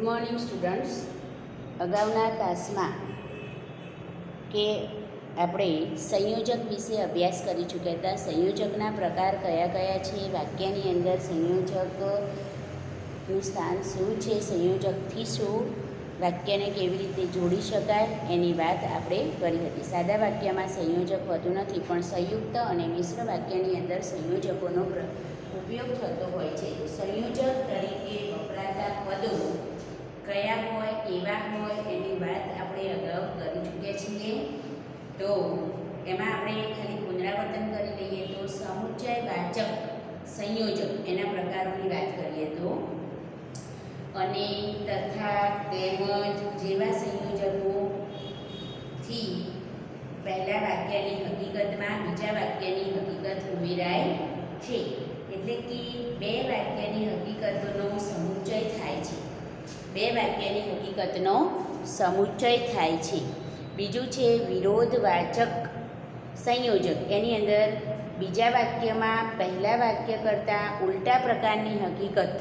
Good morning students. અગાઉના ક્લાસમાં કે આપણે સંયોજક વિશે અભ્યાસ કરી ચૂક્યા હતા. સંયોજકના પ્રકાર કયા કયા છે, વાક્યની અંદર સંયોજકનું સ્થાન શું છે, સંયોજકથી શું વાક્યને કેવી રીતે જોડી શકાય એની વાત આપણે કરી હતી. સાદા વાક્યમાં સંયોજક હોતું નથી, પણ સંયુક્ત અને મિશ્ર વાક્યની અંદર સંયોજકોનો ઉપયોગ થતો હોય છે. સંયોજક તરીકે વપરાતા પદો કયા હોય, કેવા હોય એની વાત આપણે અગાઉ કરી ચૂક્યા છીએ. તો એમાં આપણે ખાલી પુનરાવર્તન કરી લઈએ તો સમુચ્ચયવાચક સંયોજક એના પ્રકારોની વાત કરીએ તો અને, તથા, તેમજ જેવા સંયોજકોથી પહેલા વાક્યની હકીકતમાં બીજા વાક્યની હકીકત ઉમેરાય છે. એટલે કે બે વાક્યની હકીકતનો સમુચ્ચય થાય છે. બે વાક્યની હકીકતનો સમુચ્ચય થાય છે. બીજું છે વિરોધવાચક સંયોજક. એની અંદર બીજા વાક્યમાં પહેલા વાક્ય કરતાં ઉલટા પ્રકારની હકીકત,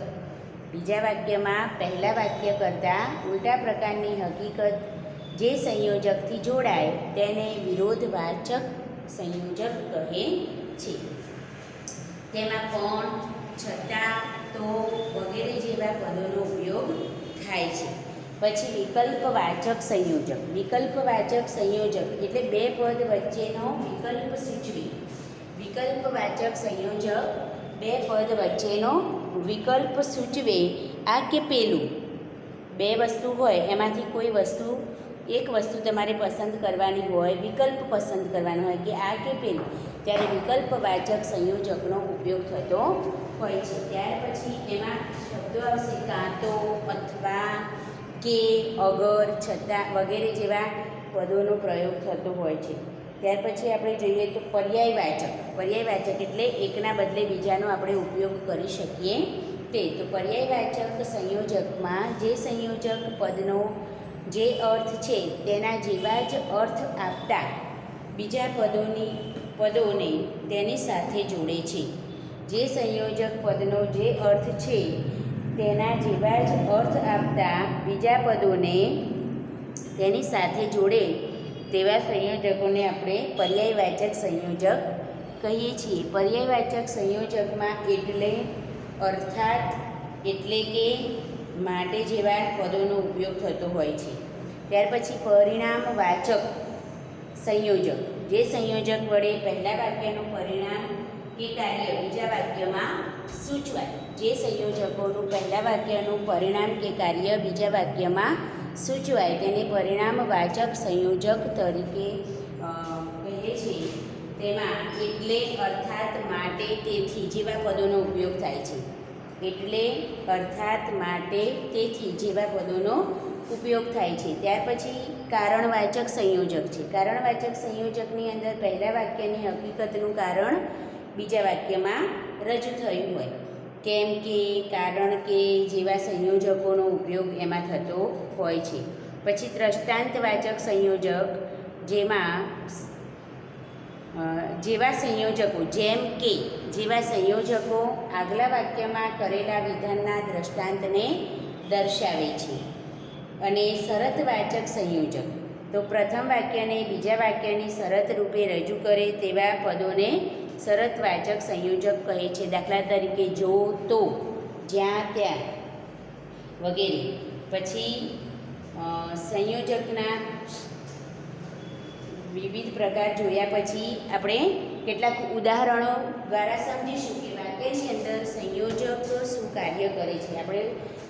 બીજા વાક્યમાં પહેલા વાક્ય કરતાં ઉલટા પ્રકારની હકીકત જે સંયોજકથી જોડાય તેને વિરોધવાચક સંયોજક કહે છે. તેમાં પણ, છતાં, તો વગેરે જેવા પદોનો ઉપયોગ થાય છે. પછી વિકલ્પવાચક સંયોજક. વિકલ્પવાચક સંયોજક એટલે બે પદ વચ્ચેનો વિકલ્પ સૂચવે. વિકલ્પવાચક સંયોજક બે પદ વચ્ચેનો વિકલ્પ સૂચવે. આ કે પેલું બે વસ્તુ હોય એમાંથી કોઈ વસ્તુ, એક વસ્તુ તમારે પસંદ કરવાની હોય, વિકલ્પ પસંદ કરવાનો હોય કે આ કે પેલું, ત્યારે વિકલ્પવાચક સંયોજકનો ઉપયોગ થતો હોય છે. ત્યાર પછી એમાં શબ્દો આવશે કાં તો, અથવા, કે, અગર, છતાં વગેરે જેવા પદોનો પ્રયોગ થતો હોય છે. ત્યાર પછી આપણે જોઈએ તો પર્યાયવાચક. પર્યાયવાચક એટલે એકના બદલે બીજાનો આપણે ઉપયોગ કરી શકીએ તે. તો પર્યાયવાચક સંયોજકમાં જે સંયોજક પદનો જે અર્થ છે તેના જેવા જ અર્થ આપતા બીજા પદોને તેની સાથે જોડે છે. જે સંયોજક પદનો જે અર્થ છે તેના જેવા જ અર્થ આપતા બીજા પદોને તેની સાથે જોડે તેવા સંયોજકોને આપણે પર્યાયવાચક સંયોજક કહીએ છીએ. પર્યાયવાચક સંયોજકમાં એટલે, અર્થાત, એટલે કે, માટે જેવા પદોનો ઉપયોગ થતો હોય છે. ત્યાર પછી પરિણામવાચક સંયોજક. જે સંયોજક વડે પહેલા વાક્યનું પરિણામ કે કાર્ય બીજા વાક્યમાં સૂચવાય. જે સંયોજકોનું પહેલા વાક્યનું પરિણામ કે કાર્ય બીજા વાક્યમાં સૂચવાય તેને પરિણામવાચક સંયોજક તરીકે કહીએ છીએ. તેમાં એટલે, અર્થાત, માટે, તેથી જેવા પદોનો ઉપયોગ થાય છે. એટલે, અર્થાત, માટે, તેથી જેવા પદોનો ઉપયોગ થાય છે. ત્યાર પછી કારણવાચક સંયોજક છે. કારણવાચક સંયોજકની અંદર પહેલા વાક્યની હકીકતનું કારણ બીજા વાક્યમાં રજૂ થયું હોય. કેમ કે, કારણ કે જેવા સંયોજકોનો ઉપયોગ એમાં થતો હોય છે. પછી દ્રષ્ટાંતવાચક સંયોજક, જેમાં જેવા સંયોજકો, જેમ કે જેવા સંયોજકો આગલા વાક્યમાં કરેલા વિધાનના દ્રષ્ટાંતને દર્શાવે છે. અને શરતવાચક સંયોજક, તો પ્રથમ વાક્યને બીજા વાક્યની શરત રૂપે રજૂ કરે તેવા પદોને શરતવાચક સંયોજક કહે છે. દાખલા તરીકે જો, તો, જ્યાં, ત્યાં વગેરે. પછી સંયોજકના વિવિધ પ્રકાર જોયા પછી આપણે કેટલાક ઉદાહરણો દ્વારા સમજીશું કે વાક્યની અંદર સંયોજક શું કાર્ય કરે છે. આપણે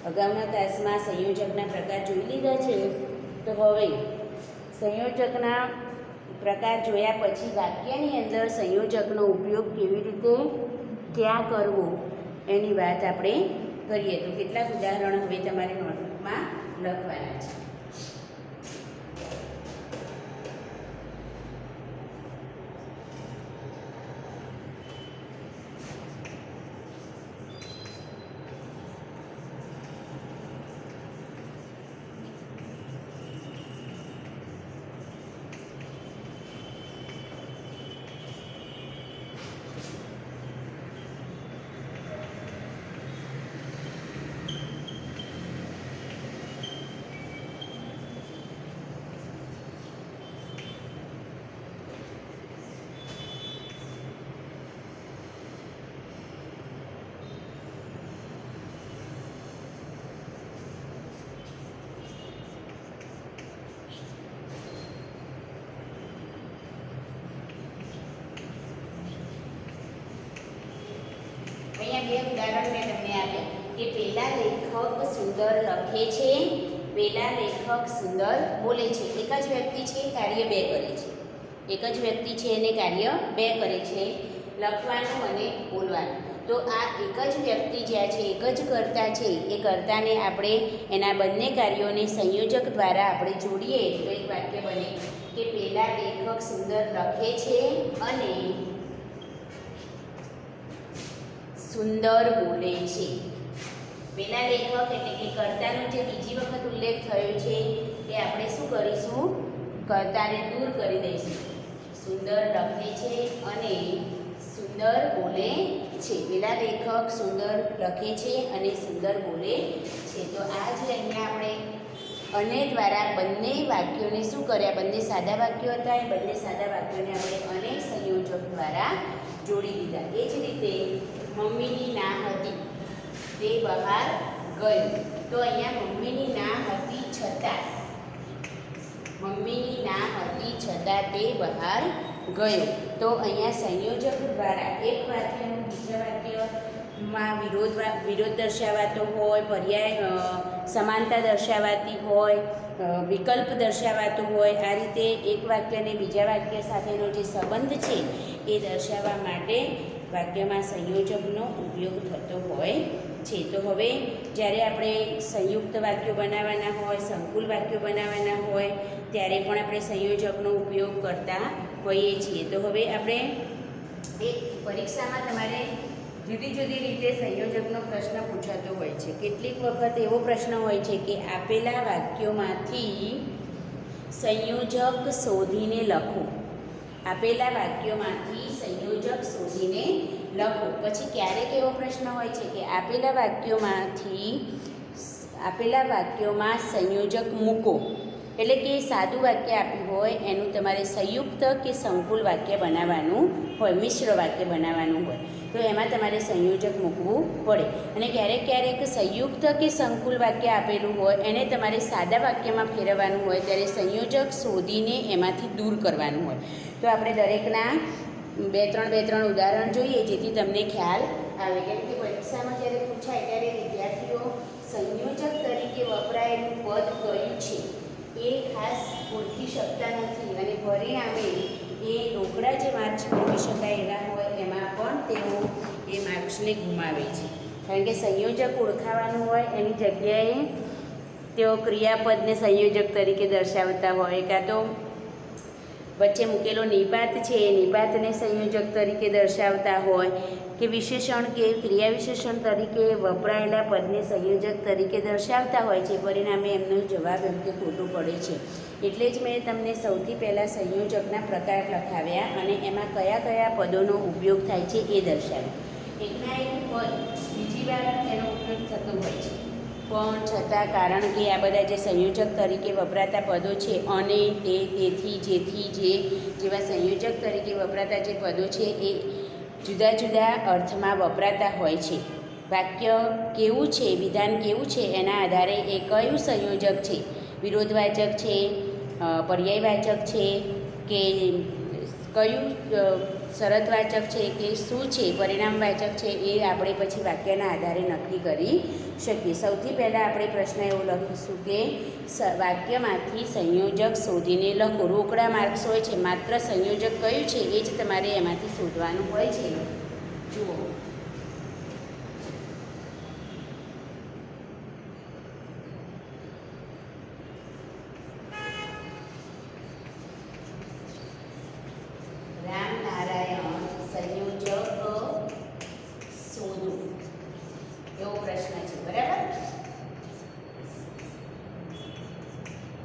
અગાઉના ક્લાસમાં સંયોજકના પ્રકાર જોઈ લીધા છે. તો હવે સંયોજકના પ્રકાર જોયા પછી વાક્યની અંદર સંયોજકનો ઉપયોગ કેવી રીતે, ક્યાં કરવો એની વાત આપણે કરીએ. તો કેટલાક ઉદાહરણો હવે તમારે નોટબુકમાં લખવાના છે. બે ઉદાહરણ મેં તમને આપ્યા કે પેલા લેખક સુંદર લખે છે, પેલા લેખક સુંદર બોલે છે. એક જ વ્યક્તિ છે, કાર્ય બે કરે છે. એક જ વ્યક્તિ છે અને કાર્ય બે કરે છે, લખવાનું અને બોલવાનું. તો આ એક જ વ્યક્તિ જ્યાં છે, એક જ કર્તા છે, એ કર્તાને આપણે એના બંને કાર્યોને સંયોજક દ્વારા આપણે જોડીએ તો એક વાક્ય બને કે પેલા લેખક સુંદર લખે છે અને સુંદર બોલે છે. પેલા લેખક એટલે કે કર્તાનો જે બીજી વખત ઉલ્લેખ થયો છે એ આપણે શું કરીશું? કર્તાને દૂર કરી દઈશું. સુંદર લખે છે અને સુંદર બોલે છે. પેલા લેખક સુંદર લખે છે અને સુંદર બોલે છે. તો આ જે અહીંયા આપણે અને દ્વારા બંને વાક્યોને શું કર્યા? બંને સાદા વાક્યો હતા, એ બંને સાદા વાક્યોને આપણે અને સંયોજક દ્વારા જોડી દીધા. એ જ રીતે મમ્મીની ના હતી તે બહાર ગયું. તો અહીંયા મમ્મીની ના હતી છતાં, મમ્મીની ના હતી છતાં તે બહાર ગયો. તો અહીંયા સંયોજક દ્વારા એક વાક્યનું બીજા વાક્યમાં વિરોધ દર્શાવાતો હોય, પર્યાય સમાનતા દર્શાવાતી હોય, વિકલ્પ દર્શાવાતો હોય, આ રીતે એક વાક્યને બીજા વાક્ય સાથેનો જે સંબંધ છે એ દર્શાવવા માટે વાક્યમાં સંયોજકનો ઉપયોગ થતો હોય છે. તો હવે જ્યારે આપણે સંયુક્ત વાક્યો બનાવવાના હોય, સંકુલ વાક્યો બનાવવાના હોય ત્યારે પણ આપણે સંયોજકનો ઉપયોગ કરતા હોઈએ છીએ. તો હવે આપણે એક પરીક્ષામાં તમારે જુદી જુદી રીતે સંયોજકનો પ્રશ્ન પૂછાતો હોય છે. કેટલીક વખત એવો પ્રશ્ન હોય છે કે આપેલા વાક્યોમાંથી સંયોજક શોધીને લખો. આપેલા વાક્યોમાંથી સંયોજક શોધીને લખો. પછી ક્યારેક એવો પ્રશ્ન હોય છે કે આપેલા વાક્યોમાં સંયોજક મૂકો. એટલે કે સાદું વાક્ય આપ્યું હોય એનું તમારે સંયુક્ત કે સંકુલ વાક્ય બનાવવાનું હોય, મિશ્ર વાક્ય બનાવવાનું હોય, તો એમાં તમારે સંયોજક મૂકવું પડે. અને ક્યારેક ક્યારેક સંયુક્ત કે સંકુલ વાક્ય આપેલું હોય એને તમારે સાદા વાક્યમાં ફેરવવાનું હોય ત્યારે સંયોજક શોધીને એમાંથી દૂર કરવાનું હોય. તો આપણે દરેકના બે ત્રણ ઉદાહરણ જોઈએ જેથી તમને ખ્યાલ આવે. કેમ કે પરીક્ષામાં જ્યારે પૂછાય ત્યારે વિદ્યાર્થીઓ સંયોજક તરીકે વપરાયેલું પદ કયું છે એ ખાસ ઓળખી શકતા નથી અને પરિણામે એ રોકડા જે માર્ક્સ મેળવી શકાય એવા હોય એમાં પણ તેઓ એ માર્ક્સને ગુમાવે છે. કારણ કે સંયોજક ઓળખાવાનું હોય એની જગ્યાએ તેઓ ક્રિયાપદને સંયોજક તરીકે દર્શાવતા હોય, કાં તો વચ્ચે મૂકેલો નિપાત છે એ નિપાતને સંયોજક તરીકે દર્શાવતા હોય, કે વિશેષણ કે ક્રિયા વિશેષણ તરીકે વપરાયેલા પદને સંયોજક તરીકે દર્શાવતા હોય છે. પરિણામે એમનો જવાબ એમ કે ખોટું પડે છે. એટલે જ મેં તમને સૌથી પહેલાં સંયોજકના પ્રકાર લખાવ્યા અને એમાં કયા કયા પદોનો ઉપયોગ થાય છે એ દર્શાવ્યું. એકના એક પદ બીજી વાર એનો ઉપયોગ થતો હોય છે, પણ છતાં કારણ કે આ બધા જે સંયોજક તરીકે વપરાતા પદો છે અને તે, તેથી, જેથી, જે જેવા સંયોજક તરીકે વપરાતા જે પદો છે એ જુદા જુદા અર્થમાં વપરાતા હોય છે. વાક્ય કેવું છે, વિધાન કેવું છે એના આધારે એ કયું સંયોજક છે, વિરોધવાચક છે, પર્યાયવાચક છે કે કયું શરતવાચક છે કે શું છે, પરિણામવાચક છે, એ આપણે પછી વાક્યના આધારે નક્કી કરી શકીએ. સૌથી પહેલાં આપણે પ્રશ્ન એવો લખીશું કે વાક્યમાંથી સંયોજક શોધીને લખો. રોકડા માર્ક્સ હોય છે, માત્ર સંયોજક કયું છે એ જ તમારે એમાંથી શોધવાનું હોય છે. જુઓ, રામનારાયણ સંયોજક શોધો એવો પ્રશ્ન છે, બરાબર?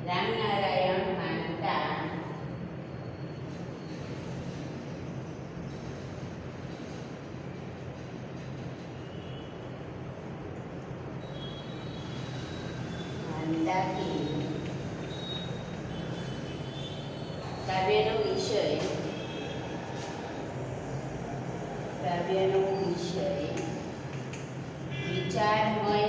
રામનારાયણ માનતા કાવ્યનો વિષય વિચારમય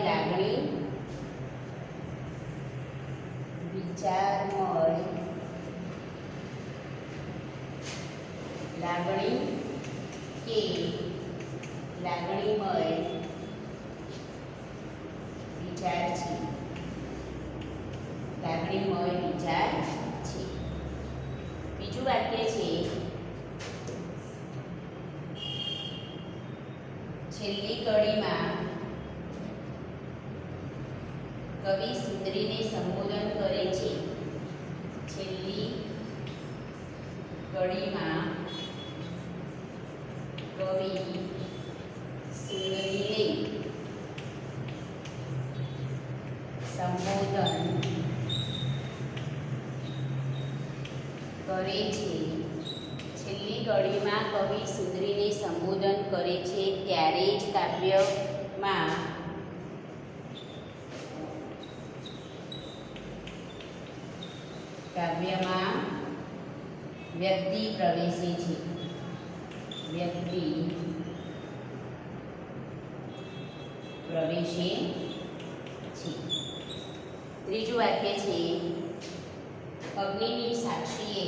લાગણી કે લાગણીમય વિચાર છે. લાગણીમય વિચાર છે. બીજું વાક્ય છે છેલ્લી કડીમાં કવિ સુંદરીને સંબોધન કરે છે. છેલ્લી કડીમાં કવિ સુંદરીને સંબોધન કરે છે. છેલ્લી કડીમાં કવિ સુંદરીને સંબોધન કરે છે ત્યારે જ કાવ્યમાં વ્યક્તિ પ્રવેશે છે. વ્યક્તિ પ્રવેશે છે. ત્રીજું વાક્ય છે અગ્નિની સાક્ષીએ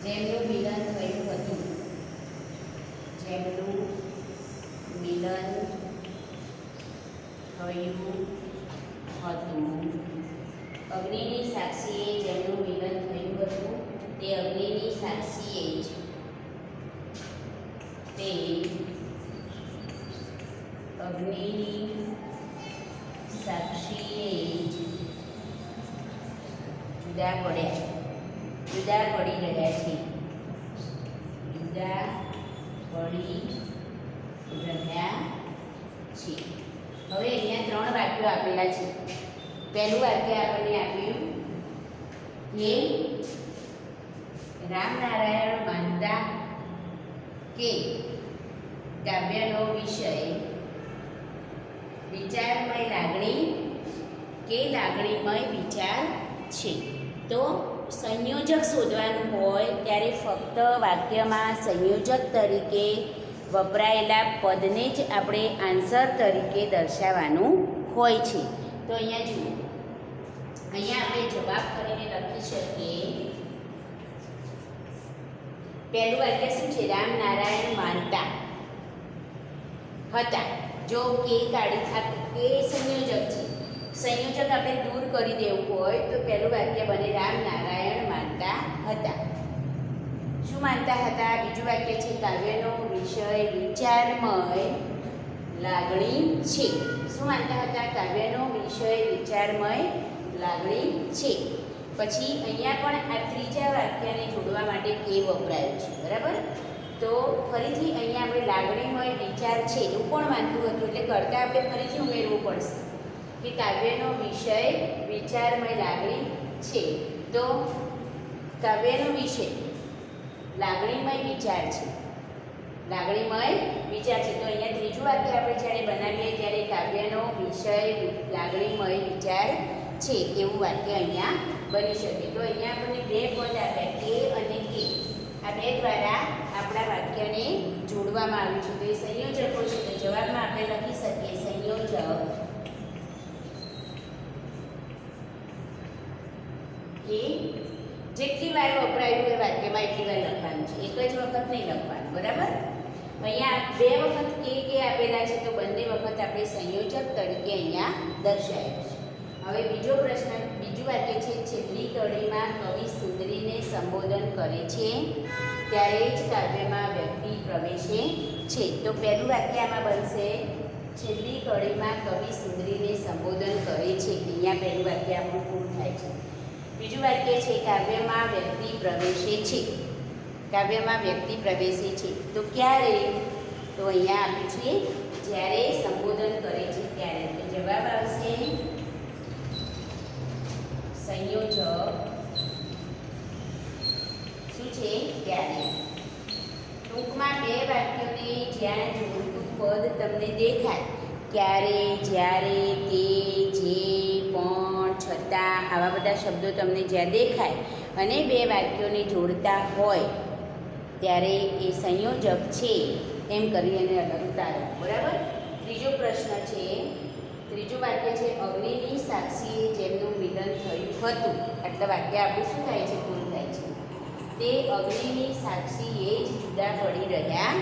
જેમનું મિલન થયું હતું અગ્નિની સાક્ષીએ જેમનું મિલન થયું હતું તે અગ્નિની સાક્ષીએ જ જુદા પડી રહ્યા છે. હવે અહીંયા 3 વાક્યો આપેલા છે. પહેલું વાક્ય આપણને આપ્યું કે રામનારાયણ માનતા કે કાવ્યનો વિષય વિચારમય લાગણી કે લાગણીમય વિચાર છે. તો સંયોજક શોધવાનું હોય ત્યારે ફક્ત વાક્યમાં સંયોજક તરીકે વપરાયેલા પદને જ આપણે આન્સર તરીકે દર્શાવવાનું હોય છે. તો અહીંયા જુઓ, અહીંયા આપણે જવાબ કરીને લખી શકીએ. પહેલું વાક્ય શું છે? રામનારાયણ માનતા હતા. જો કે કાઢી કે સંયોજક છે. સંયોજક આપણે દૂર કરી દેવું હોય તો પહેલું વાક્ય બને રામનારાયણ માનતા હતા. શું માનતા હતા? બીજું વાક્ય છે કાવ્યનો વિષય વિચારમય લાગણી છે. શું માનતા હતા? કાવ્યનો વિષય વિચારમય લાગણી છે. પછી અહીંયા પણ આ ત્રીજા વાક્યને જોડવા માટે કે વપરાયું છે. બરાબર? તો ફરીથી અહીંયા આપણે લાગણીમય વિચાર છે એવું કોણ માનતું હતું, એટલે કરતાં આપણે ફરીથી ઉમેરવું પડશે કે કાવ્યનો વિષય વિચારમય લાગણી છે. તો કાવ્યનો વિષય લાગણીમય વિચાર છે. લાગણીમય વિચાર છે. તો અહીંયા ત્રીજું વાક્ય આપણે જ્યારે બનાવીએ ત્યારે કાવ્યનો વિષય લાગણીમય વિચાર છે એવું વાક્ય અહીંયા બની શકે. તો અહીંયા આપણને 2 પદ આપ્યા, કે અને કે. આ 2 દ્વારા આપણા વાક્યને જોડવામાં આવ્યું છે. તો એ સંયોજકો છે. તો જવાબમાં આપણે લખી શકીએ સંયોજક કે જેટલી વાર વપરાયું એ વાક્યમાં એટલી વાર લખવાનું છે. એક જ વખત નહીં લખવાનું. બરાબર? અહીંયા 2 વખત કે આપેલા છે તો બંને વખત આપણે સંયોજક તરીકે અહીંયા દર્શાવ્યું છે. હવે બીજો પ્રશ્ન, બીજું વાક્ય છે છેલ્લી કડીમાં કવિ સુંદરીને સંબોધન કરે છે ત્યારે જ કાવ્યમાં વ્યક્તિ પ્રવેશે છે. તો પહેલું વાક્ય આમાં બનશે છેલ્લી કડીમાં કવિ સુંદરીને સંબોધન કરે છે. અહીંયા પહેલું વાક્ય આપણું પૂરું થાય છે. બીજું વાક્ય છે કાવ્યમાં વ્યક્તિ પ્રવેશે છે. કાવ્યમાં વ્યક્તિ પ્રવેશે છે. તો ક્યારે? તો અહીંયા આપ્યું છે જ્યારે સંબોધન કરે છે ત્યારે. તો જવાબ આવશે સંયોજક શું છે? ત્યારે. ટૂંકમાં 2 વાક્યોને જ્યાં જોડતું પદ તમને દેખાય, ક્યારે, જ્યારે, તે, જે, પણ, છતાં, આવા બધા શબ્દો તમને જ્યાં દેખાય અને 2 વાક્યોને જોડતા હોય ત્યારે એ સંયોજક છે એમ કરી અને અલગ ઉતારો. બરાબર? ત્રીજો પ્રશ્ન છે, ત્રીજું વાક્ય વાક્ય છે અગ્નિની સાક્ષીએ જેમનું મિલન થયું હતું, એટલે વાક્ય આપણું શું થાય છે? પૂરું થાય છે. તે અગ્નિની સાક્ષીએ જ જુદા પડી રહ્યા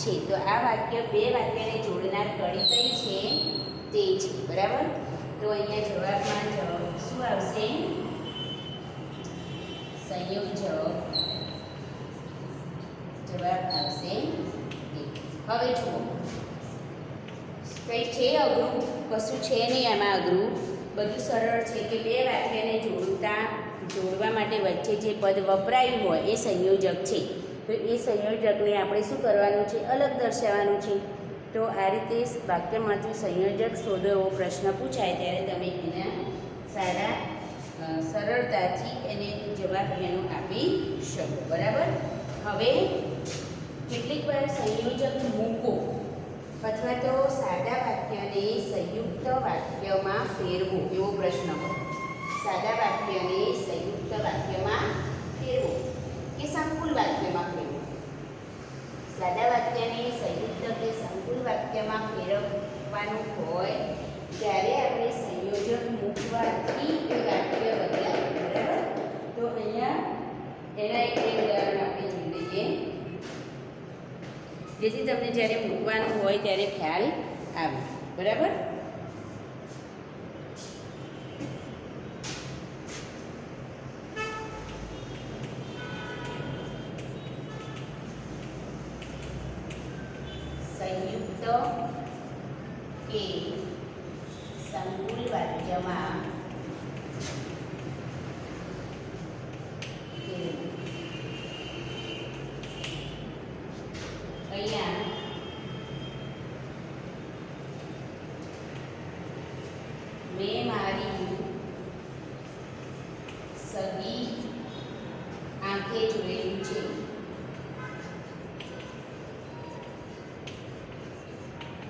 છે. તો આ વાક્ય બે વાક્યને જોડનાર કડી કઈ છે? તે છે. બરાબર. તો અહીંયા જવાબમાં શું આવશે? સંયોજક જવાબ આવશે. હવે જુઓ, કંઈ છે અઘરું? કશું છે નહીં આમાં અઘરું, બધું સરળ છે કે બે વાક્યને જોડવા માટે વચ્ચે જે પદ વપરાયું હોય એ સંયોજક છે. તો એ સંયોજકને આપણે શું કરવાનું છે? અલગ દર્શાવવાનું છે. તો આ રીતે વાક્યમાંથી સંયોજક શોધો એવો પ્રશ્ન પૂછાય ત્યારે તમે એના સરળતાથી એને જવાબ એનો આપી શકો. બરાબર. હવે કેટલીક વાર સંયોજક મૂકો અથવા તો સાદા વાક્યને સંયુક્ત વાક્યમાં ફેરવો એવો પ્રશ્ન હોય. સાદા વાક્યને સંયુક્ત વાક્યમાં ફેરવો કે સંકુલ વાક્યમાં ફેરવો. સાદા વાક્યને સંયુક્ત કે સંકુલ વાક્યમાં ફેરવવાનું હોય ત્યારે આપણે સંયોજક મૂકવાથી એ વાક્ય બદલાય. બરાબર. તો અહીંયા એના એક ઉદાહરણ આપણે જોઈ લઈએ, જેથી તમને જ્યારે મૂકવાનું હોય ત્યારે ખ્યાલ આવે. બરાબર. સંયુક્ત કે સંકુલ વાક્યમાં અહીંયા મેં મારી સગી આંખે જોયેલું છે.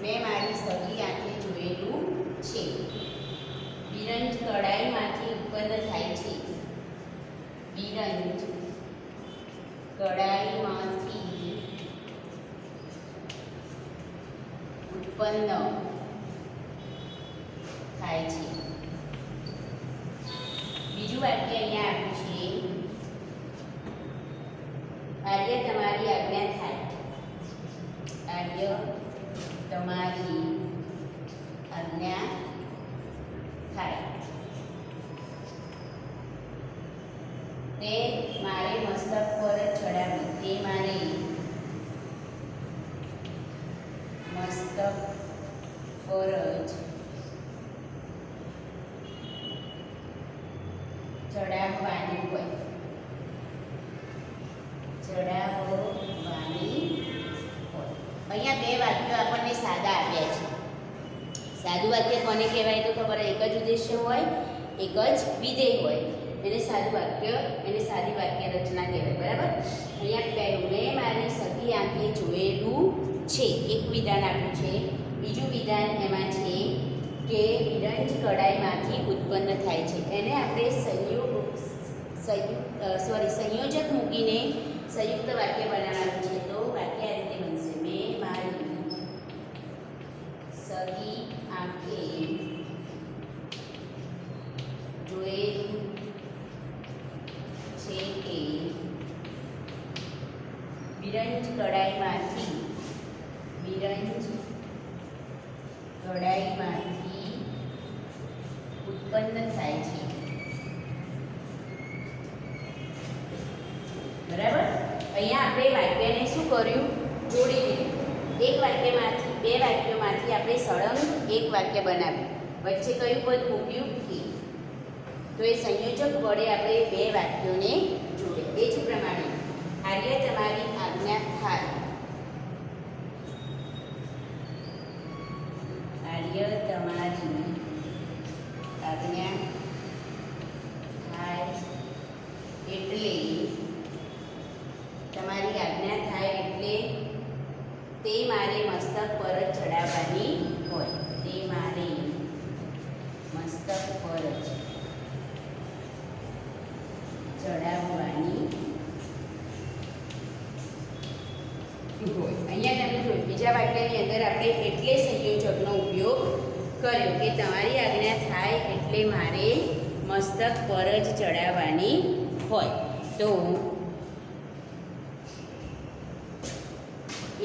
મેં મારી સગી આંખે જોયેલું છે. બિરંજ કડાઈમાંથી ઉત્પન્ન થાય છે. બિરંજ કડાઈમાંથી ઉત્પન્ન થાય છે. બીજું વાક્ય અહીંયા આપ્યું છે, આર્ય તમારી આજ્ઞા થાય. આર્ય તમારી આજ્ઞા થાય. તે મારે મસ્તક પર ચડાવી. તે મારે મસ્તક પર જ ચડાવવાની હોય. ચડાવવાની હોય. અહીંયા બે વાક્યો આપણને સાદા આપ્યા છે. સાદું વાક્ય કોને કહેવાય તો ખબર, એક જ ઉદ્દેશ્ય હોય, એક જ વિધેય હોય, એને સાદું વાક્ય, એને સાદી વાક્ય રચના કહેવાય. બરાબર. અહીંયા પહેલું, મેં મારી સગી આંખે જોયેલું છે, એક વિધાન આપ્યું છે. બીજું વિધાન એમાં છે કે બિરંજ કડાઈમાંથી ઉત્પન્ન થાય છે. એને આપણે સંયોજક મૂકીને સંયુક્ત વાક્ય બનાવવાનું છે. તો વાક્ય આ રીતે બનશે, મેં મારી સગી આંખે જોયેલું છે કે બિરંજ કડાઈમાંથી ઉત્પન્ન થાય છે. બરાબર. અહીંયા આપણે વાક્યને શું કર્યું? જોડી દીધું. એક વાક્યમાંથી, બે વાક્યોમાંથી આપણે સળંગ એક વાક્ય બનાવ્યું. વચ્ચે કયું પદ મૂક્યું? કે. તો એ સંયોજક વડે આપણે બે વાક્યોને જોડે. એ જ પ્રમાણે આર્ય તમારી આજ્ઞા થાય. આર્ય તમારી આજ્ઞા થાય એટલે, તમારી આજ્ઞા થાય એટલે તે મારે મસ્તક પર જ ચડાવવાની હોય. તે મારે મસ્તક પર જ ચડાવવાની હોય. અહીંયા તમે જોયું, બીજા વાક્યની અંદર આપણે એટલે સંયોજકનો ઉપયોગ કર્યો કે તમારી આજ્ઞા થાય એટલે મારે મસ્તક પર જ ચડાવવાની હોય. તો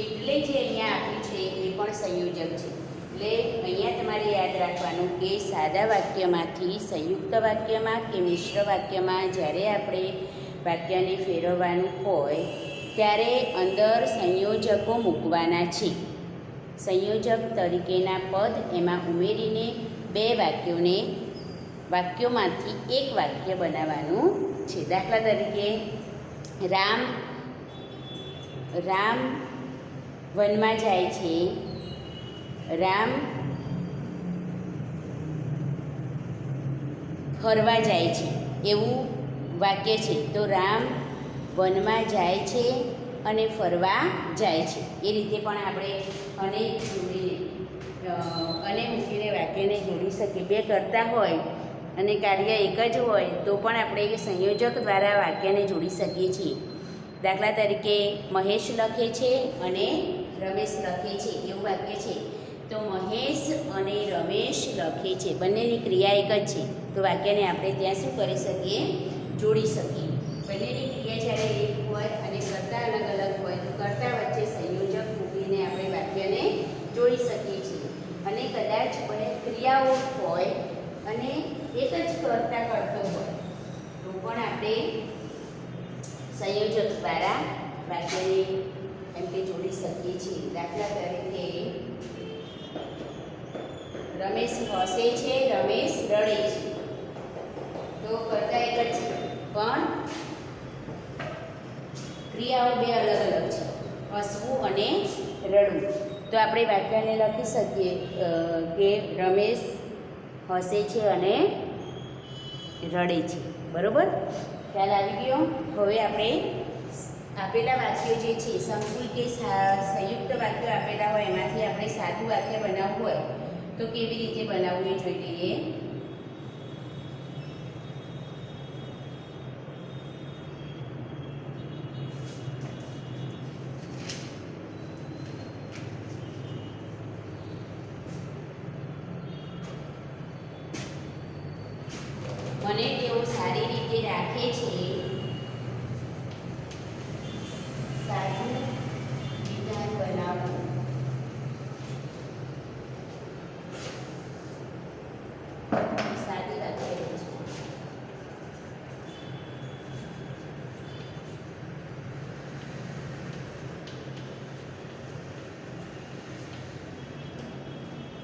એટલે જે અહીંયા આપ્યું છે એ પણ સંયોજક છે. એટલે અહીંયા તમારે યાદ રાખવાનું કે સાદા વાક્યમાંથી સંયુક્ત વાક્યમાં કે મિશ્ર વાક્યમાં જ્યારે આપણે વાક્યને ફેરવવાનું હોય ત્યારે અંદર સંયોજકો મૂકવાના છે. સંયોજક તરીકેના પદ એમાં ઉમેરીને બે વાક્યોમાંથી એક વાક્ય બનાવવાનું છે. દાખલા તરીકે રામ વનમાં જાય છે. રામ ફરવા જાય છે એવું વાક્ય છે. તો રામ વનમાં જાય છે અને ફરવા જાય છે. એ રીતે પણ આપણે અને મૂકીને વાક્યને જોડી શકીએ. બે કરતા હોય અને કાર્ય એક જ હોય તો પણ આપણે સંયોજક દ્વારા વાક્યને જોડી શકીએ છીએ. દાખલા તરીકે મહેશ લખે છે અને રમેશ લખે છે એવું વાક્ય છે. તો મહેશ અને રમેશ લખે છે, બંનેની ક્રિયા એક જ છે. તો વાક્યને આપણે ત્યાં શું કરી શકીએ? જોડી શકીએ. બંનેની ક્રિયા જ્યારે એક હોય અને કર્તા અલગ અલગ હોય તો કર્તા વચ્ચે સંયોજક મૂકીને આપણે વાક્યને જોડી શકીએ છીએ. અને કદાચ બે ક્રિયાઓ હોય અને એક જ કર્તા કરતો હોય તો પણ આપણે સંયોજક દ્વારા વાક્યને એમ કે જોડી શકીએ છીએ. દાખલા તરીકે રમેશ હસે છે, રમેશ રડે છે. તો કર્તા એક જ છે પણ ક્રિયાઓ બે અલગ અલગ છે, હસવું અને રડવું. તો આપણે વાક્યને લખી શકીએ કે રમેશ હસે છે અને રડે છે. બરાબર, ખ્યાલ આવી ગયો? હવે આપણે આપેલા વાક્યો જે છે સંકુલ કે સંયુક્ત વાક્યો આપેલા હોય એમાંથી આપણે સાદું વાક્ય બનાવવું હોય તો કેવી રીતે બનાવવું એ જોઈ લઈએ. મને તેઓ સારી રીતે રાખે છે. સાદું વિધાન બનાવવું. સાદી વાક્ય છે.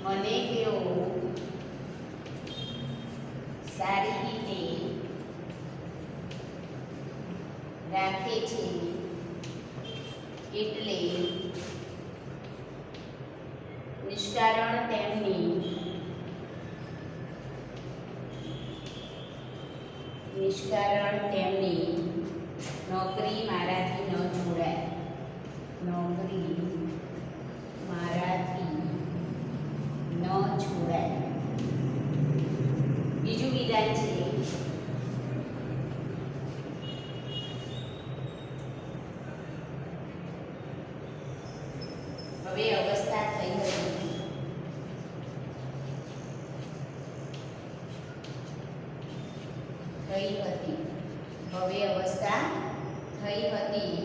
મને તેઓ સારી રીતે રાખે છે એટલે નિષ્કારણ તેમની નોકરી મારાથી ન છોડાય. નોકરી મારાથી ન છોડાય. બીજું વિધાન છે હવે અવસ્થા થઈ હતી. હવે અવસ્થા થઈ હતી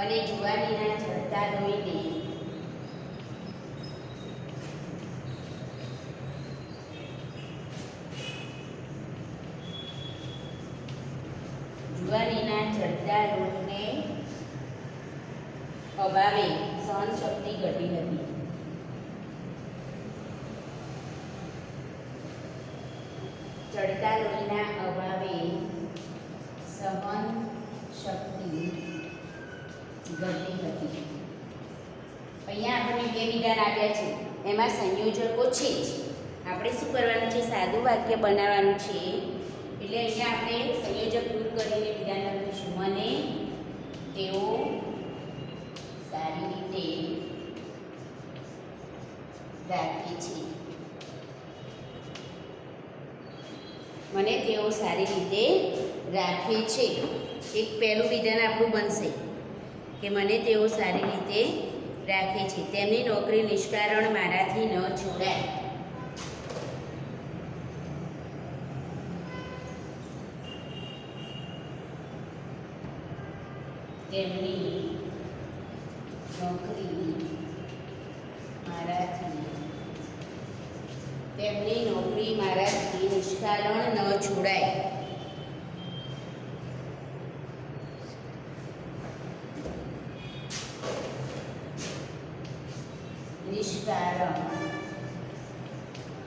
અને જુવાનીના ઝરતા લોહીને અભાવે સહન શક્તિ ઘટી હતી. ચડતા લોહીના અભાવે સહન શક્તિ ઘટી હતી. અહીંયા આપણને બે વિધાન આપ્યા છે, એમાં સંયોજકો છે જ. આપણે શું કરવાનું છે? સાદું વાક્ય બનાવવાનું છે. એટલે અહીંયા આપણે સંયોજક દૂર કરીને વિધાન લખીશું. મને તેઓ સારી રીતે રાખે છે. મને તેઓ સારી રીતે રાખે છે. એક પહેલું વિધાન આપણું બનશે કે મને તેઓ સારી રીતે રાખે છે. તેમની નોકરી નિષ્કારણ મારાથી ન છોડાય. તેમની નોકરી મારાથી નિષ્કારણ ન છોડાય.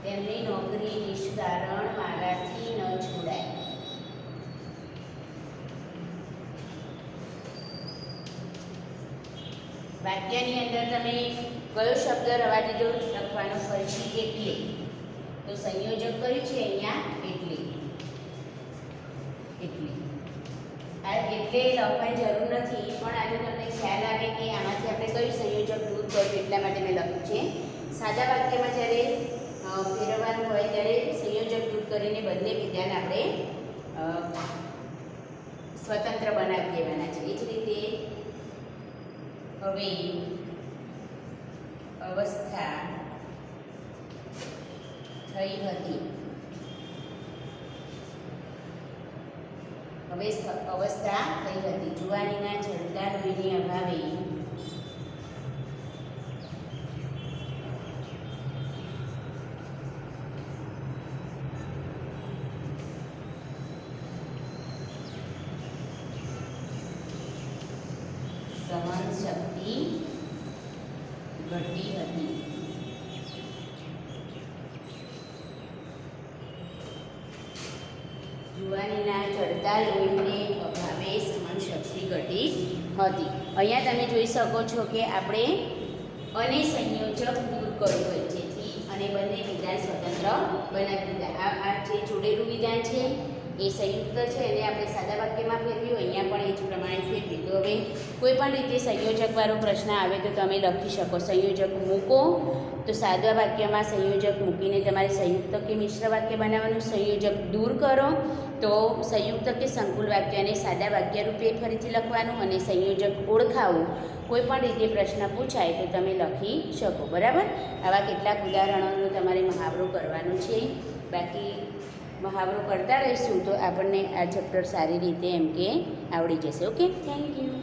તેમની નોકરી નિષ્કારણ મારાથી ન છોડાય. વાક્યની અંદર તમે કયો શબ્દ રવા દીધો લખવાનો ફરીથી એટલે. તો સંયોજક કર્યું છે અહીંયા એટલે. આ એટલે લખવાની જરૂર નથી, પણ આજે તમને ખ્યાલ આવે કે આમાંથી આપણે કયું સંયોજક દૂર કર્યું એટલા માટે મેં લખ્યું છે. સાદા વાક્યમાં જ્યારે ફેરવવાનું હોય ત્યારે સંયોજક દૂર કરીને બંને વિધાન આપણે સ્વતંત્ર બનાવી દેવાના છે. એ જ રીતે હવે અવસ્થા થઈ હતી. હવે અવસ્થા થઈ હતી. જુવાનીના ઝળકા લોહીની અભાવે સહન શક્તિ ઘટી હતી. જુવાનીના ચડતા લોહીને અભાવે સહન શક્તિ ઘટી હતી. અહીંયા તમે જોઈ શકો છો કે આપણે અને સંયોજક દૂર કર્યું હોય જેથી અને બંને વિધાન સ્વતંત્ર બનાવી દીધા. આ જે જોડેલું વિધાન છે એ સંયુક્ત છે અને આપણે સાદા વાક્યમાં ફેરવ્યું, અહીંયા પણ એ જ પ્રમાણે ફેરવ્યું. તો હવે કોઈ પણ રીતે સંયોજકવાળો પ્રશ્ન આવે તો તમે લખી શકો સંયોજક મૂકો. તો સાદા વાક્યમાં સંયોજક મૂકીને તમારે સંયુક્ત કે મિશ્ર વાક્ય બનાવવાનું. સંયોજક દૂર કરો તો સંયુક્ત કે સંકુલ વાક્યને સાદા વાક્ય રૂપે ફરીથી લખવાનું. અને સંયોજક ઓળખાવો કોઈ પણ રીતે પ્રશ્ન પૂછાય તો તમે લખી શકો. બરાબર. આવા કેટલાક ઉદાહરણોનો તમારે મહાવરો કરવાનો છે. બાકી મહાવરો કરતા રહીશું તો આપણને આ ચેપ્ટર સારી રીતે એમ કે આવડી જશે. Okay, thank you.